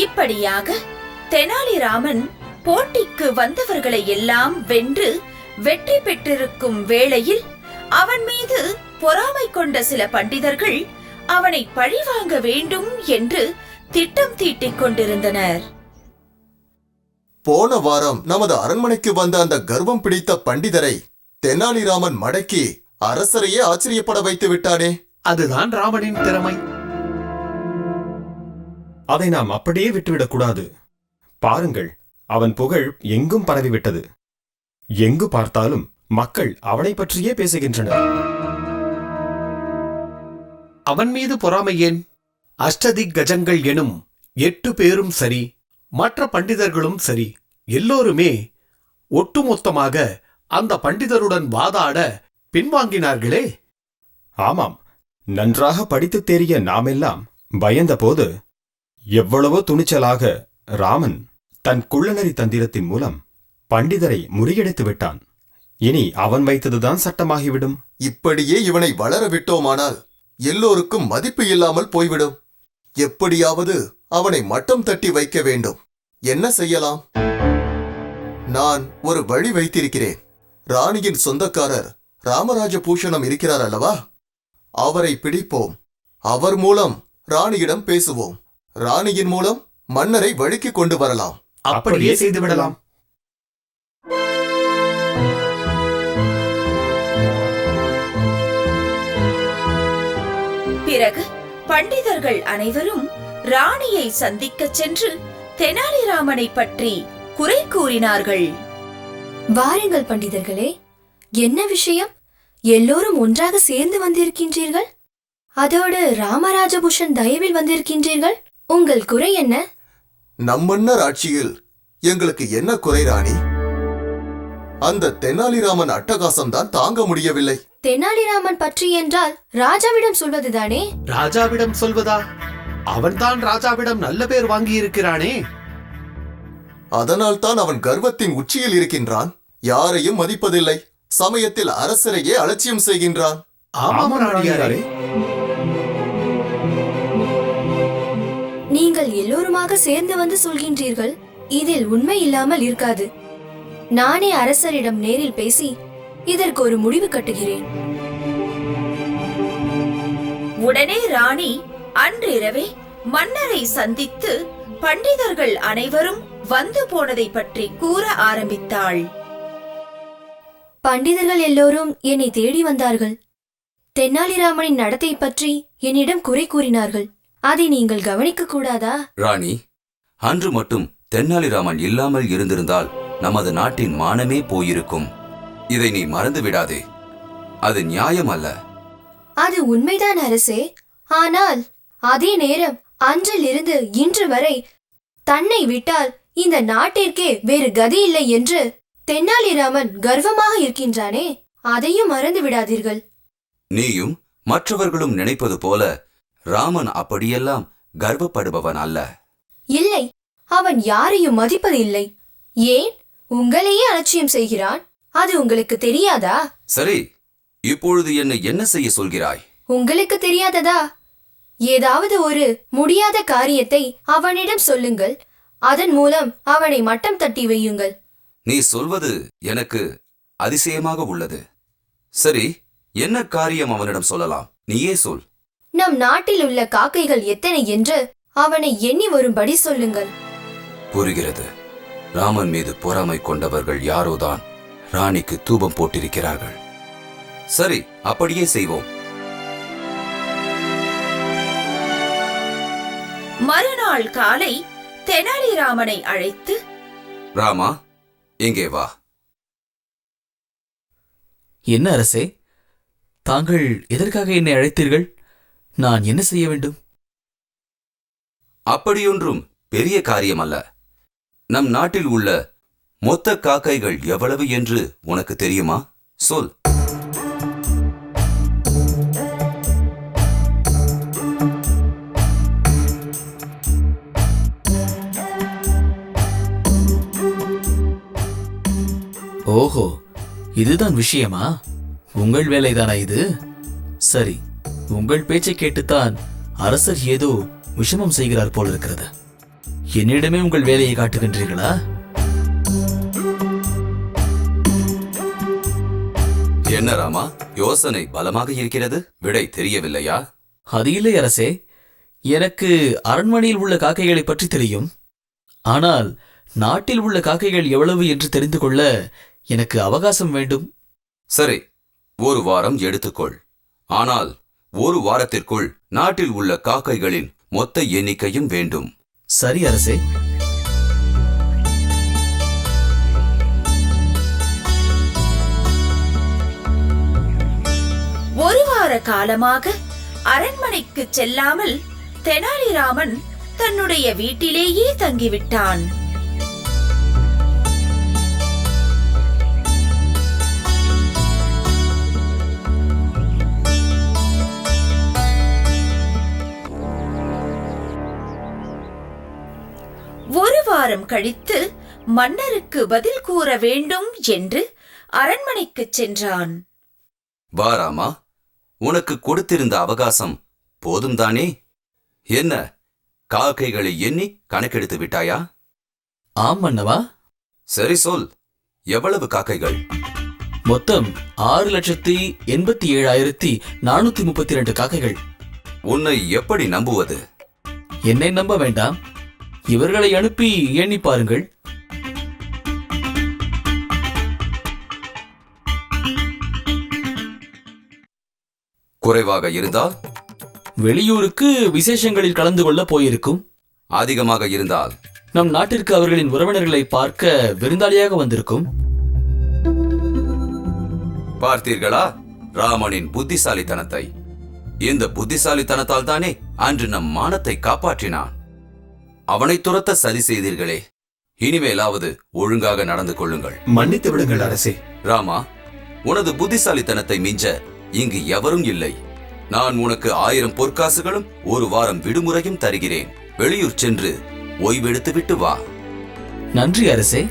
இப்படியாக தெனாலிராமன் போட்டிக்கு வந்தவர்களை எல்லாம் வென்று வெற்றி பெற்றிருக்கும் வேளையில் அவன் மீது பொறாமை கொண்ட சில பண்டிதர்கள் அவனை பழிவாங்க வேண்டும் என்று திட்டம் தீட்டிக் கொண்டிருந்தனர். போன வாரம் நமது அரண்மனைக்கு வந்த அந்த கர்வம் பிடித்த பண்டிதரை தெனாலிராமன் மடக்கி அரசரையே ஆச்சரியப்பட வைத்து விட்டானே. அதுதான் ராமனின் திறமை. அதை நாம் அப்படியே விட்டுவிடக் கூடாது. பாருங்கள், அவன் புகழ் எங்கும் பரவிவிட்டது. எங்கு பார்த்தாலும் மக்கள் அவனை பற்றியே பேசுகின்றனர். அவன் மீது பொறாமை ஏன்? அஷ்டதிக் கஜங்கள் எனும் 8 பேரும் சரி, மற்ற பண்டிதர்களும் சரி, எல்லோருமே ஒட்டுமொத்தமாக அந்த பண்டிதருடன் வாதாட பின்வாங்கினார்களே. ஆமாம், நன்றாக படித்து தேறிய நாமெல்லாம் பயந்தபோது எவ்வளவோ துணிச்சலாக ராமன் தன் குள்ளநரி தந்திரத்தின் மூலம் பண்டிதரை முறியடித்து விட்டான். இனி அவன் வைத்ததுதான் சட்டமாகிவிடும். இப்படியே இவனை வளர விட்டோமானால் எல்லோருக்கும் மதிப்பு இல்லாமல் போய்விடும். எப்படியாவது அவனை மட்டம் தட்டி வைக்க வேண்டும். என்ன செய்யலாம்? நான் ஒரு வழி வைத்திருக்கிறேன். ராணியின் சொந்தக்காரர் ராமராஜ பூஷணம் இருக்கிறார் அல்லவா? அவரை பிடிப்போம். அவர் மூலம் ராணியிடம் பேசுவோம். ராணியின் மூலம் மன்னரை வழிக்கு கொண்டு வரலாம். அப்படியே செய்துவிடலாம். பிறகு பண்டிதர்கள் அனைவரும் ராணியை சந்திக்கச் சென்று தெனாலிராமனை பற்றி குறை கூறினார்கள். வாருங்கள் பண்டிதர்களே, என்ன விஷயம்? எல்லோரும் ஒன்றாக சேர்ந்து வந்திருக்கின்றீர்கள். அதோடு ராமராஜபூஷன் தயவில் வந்திருக்கின்றீர்கள். உங்கள் குறை என்ன? நம் மன்னர் ஆட்சியில் எங்களுக்கு என்ன குறை ராணி? அந்த தெனாலிராமன் அட்டகாசம்தான் தாங்க முடியவில்லை. தெனாலிராமன் பற்றி என்றால் ராஜாவிடம் சொல்வதுதானே? ராஜாவிடம் சொல்வதா? அவன்தான் ராஜாவிடம் நல்ல பேர் வாங்கியிருக்கிறானே. அதனால்தான் அவன் கர்வத்தின் உச்சியில் இருக்கின்றான். யாரையும் மதிப்பதில்லை. சமயத்தில் அரசரையே அலட்சியம் செய்கின்றான். ஆமாம் ராணியாரே. நீங்கள் எல்லோருமாக சேர்ந்து வந்து சொல்கின்றீர்கள். இதில் உண்மை இல்லாமல் இருக்காது. நானே அரசரிடம் நேரில் பேசி இதற்கு ஒரு முடிவு கட்டுகிறேன். உடனே ராணி அன்றிரவே மன்னரை சந்தித்து பண்டிதர்கள் அனைவரும் வந்து போனதை பற்றி கூற ஆரம்பித்தாள். பண்டிதர்கள் எல்லோரும் என்னை தேடி வந்தார்கள். தெனாலிராமனின் நடத்தை பற்றி என்னிடம் குறை கூறினார்கள். அதை நீங்கள் கவனிக்க கூடாதா? ராணி, அன்று மட்டும் தெனாலிராமன் இல்லாமல் இருந்திருந்தால் நமது நாட்டின் மானமே போயிருக்கும். இதை நீ மறந்து விடாதே. அது நியாயம் அல்ல. அது உண்மைதான் அரசே. ஆனால் அதே நேரம் அன்றிலிருந்து இன்று வரை தன்னை விட்டால் இந்த நாட்டிற்கே வேறு கதி இல்லை என்று தெனாலிராமன் கர்வமாக இருக்கின்றானே. அதையும் மறந்து விடாதீர்கள். நீயும் மற்றவர்களும் நினைப்பது போல ராமன் அப்படியெல்லாம் கர்வப்படுபவன் அல்ல. இல்லை, அவன் யாரையும் மதிப்பதில்லை. ஏன் உங்களையே அலட்சியம் செய்கிறான்? அது உங்களுக்கு தெரியாதா? சரி, இப்பொழுது என்னை என்ன செய்ய சொல்கிறாய்? உங்களுக்கு தெரியாததா? ஏதாவது ஒரு முடியாத காரியத்தை அவனிடம் சொல்லுங்கள். அதன் மூலம் அவனை மட்டம் தட்டி வையுங்கள். நீ சொல்வது எனக்கு அதிசயமாக உள்ளது. சரி, என்ன காரியம் அவனிடம் சொல்லலாம்? நீயே சொல். நம் நாட்டில் உள்ள காக்கைகள் எத்தனை என்று அவனை எண்ணி வரும்படி சொல்லுங்கள். புரிகிறது. ராமன் மீது பொறாமை கொண்டவர்கள் யாரோதான் ராணிக்கு தூபம் போட்டிருக்கிறார்கள். சரி, அப்படியே செய்வோம். மறுநாள் காலை தெனாலிராமனை அழைத்து, ராமா, இங்கே வா. என்ன அரசே, தாங்கள் எதற்காக என்னை அழைத்தீர்கள்? நான் என்ன செய்ய வேண்டும்? அப்படியொன்றும் பெரிய காரியம் அல்ல. நம் நாட்டில் உள்ள மொத்த காக்கைகள் எவ்வளவு என்று உனக்கு தெரியுமா? சொல். ஓஹோ, இதுதான் விஷயமா? உங்கள் வேலைதானா இது? சரி, உங்கள் பேச்சை கேட்டுத்தான் அரசர் ஏதோ விஷமம் செய்கிறார் போல் இருக்கிறது. என்னிடமே உங்கள் வேலையை காட்டுகின்றீர்களா? என்ன ராமா, யோசனை பலமாக இருக்கிறது, விடை தெரியவில்லையா? அது இல்லை அரசே. எனக்கு அரண்மனையில் உள்ள காக்கைகளை பற்றி தெரியும். ஆனால் நாட்டில் உள்ள காக்கைகள் எவ்வளவு என்று தெரிந்து கொள்ள எனக்கு அவகாசம் வேண்டும். சரி, 1 வாரம் எடுத்துக்கொள். ஆனால் 1 வாரத்திற்குள் நாட்டில் உள்ள காக்கைகளின் மொத்த எண்ணிக்கையும் வேண்டும். சரி அரசே. ஒரு வார காலமாக அரண்மனைக்கு செல்லாமல் தெனாலிராமன் தன்னுடைய வீட்டிலேயே தங்கிவிட்டான். ஒரு வாரம் கழித்து மன்னருக்கு பதில் கூற வேண்டும் என்று அரண்மனைக்குச் சென்றான். வா ராமா, உனக்கு கொடுத்திருந்த அவகாசம் போதும் தானே? என்ன, காக்கைகளை எண்ணி கணக்கெடுத்து விட்டாயா? ஆம் மன்னவா. சரி சொல், எவ்வளவு காக்கைகள்? மொத்தம் 6,87,432 காக்கைகள். உன்னை எப்படி நம்புவது? என்னை நம்ப வேண்டாம், இவர்களை அனுப்பி எண்ணி பாருங்கள். குறைவாக இருந்தால்? வெளியூருக்கு விசேஷங்களில் கலந்து கொள்ள போயிருக்கும். அதிகமாக இருந்தால்? நம் நாட்டிற்கு அவர்களின் உறவினர்களை பார்க்க விருந்தாளியாக வந்திருக்கும். பார்த்தீர்களா ராமனின் புத்திசாலித்தனத்தை? இந்த புத்திசாலித்தனத்தால் தானே அன்று நம் மானத்தை காப்பாற்றினான். அவனை துரத்த சதி செய்தீர்களே, இனிமேலாவது ஒழுங்காக நடந்து கொள்ளுங்கள். மன்னித்து விடுங்கள் அரசே. ராமா, உனது புத்திசாலித்தனத்தை மிஞ்ச இங்கு எவரும் இல்லை. நான் உனக்கு 1000 பொற்காசுகளும் 1 வாரம் விடுமுறையும் தருகிறேன். வெளியூர் சென்று ஓய்வெடுத்து விட்டு வா. நன்றி அரசே.